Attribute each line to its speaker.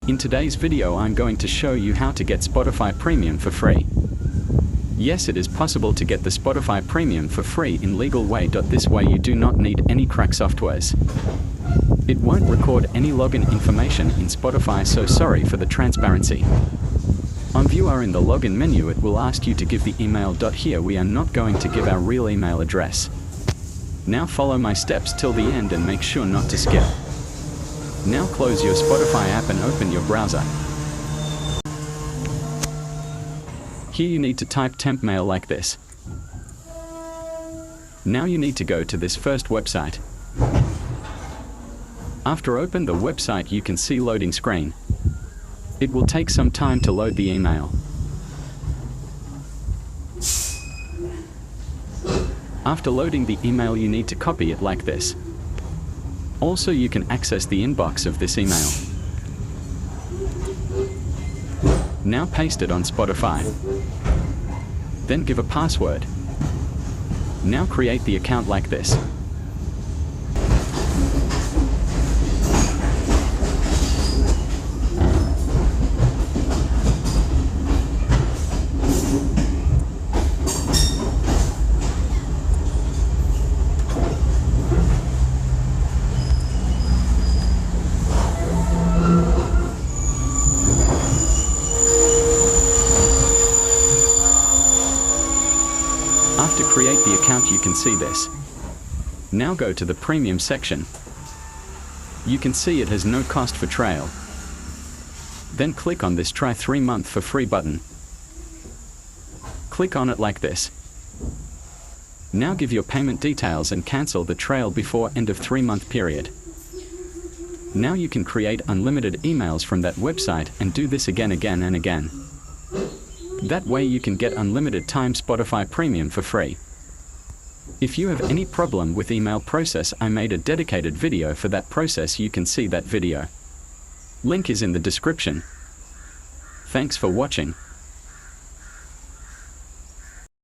Speaker 1: In today's video I'm going to show you how to get Spotify Premium for free. Yes, it is possible to get the Spotify Premium for free in legal way. This way you do not need any crack softwares. It won't record any login information in Spotify, so sorry for the transparency. If you are in the login menu, it will ask you to give the email. Here we are not going to give our real email address. Now follow my steps till the end and make sure not to skip. Now close your Spotify app and open your browser. Here you need to type temp mail like this. Now you need to go to this first website. After open the website, you can see loading screen. It will take some time to load the email. After loading the email, you need to copy it like this. Also, you can access the inbox of this email. Now paste it on Spotify. Then give a password. Now create the account like this. After create the account, you can see this. Now go to the premium section. You can see it has no cost for trial. Then click on this try 3-month for free button. Click on it like this. Now give your payment details and cancel the trial before end of 3-month period. Now you can create unlimited emails from that website and do this again and again. That way you can get unlimited time Spotify Premium for free. If you have any problem with email process, I made a dedicated video for that process. You can see that video. Link is in the description. Thanks for watching.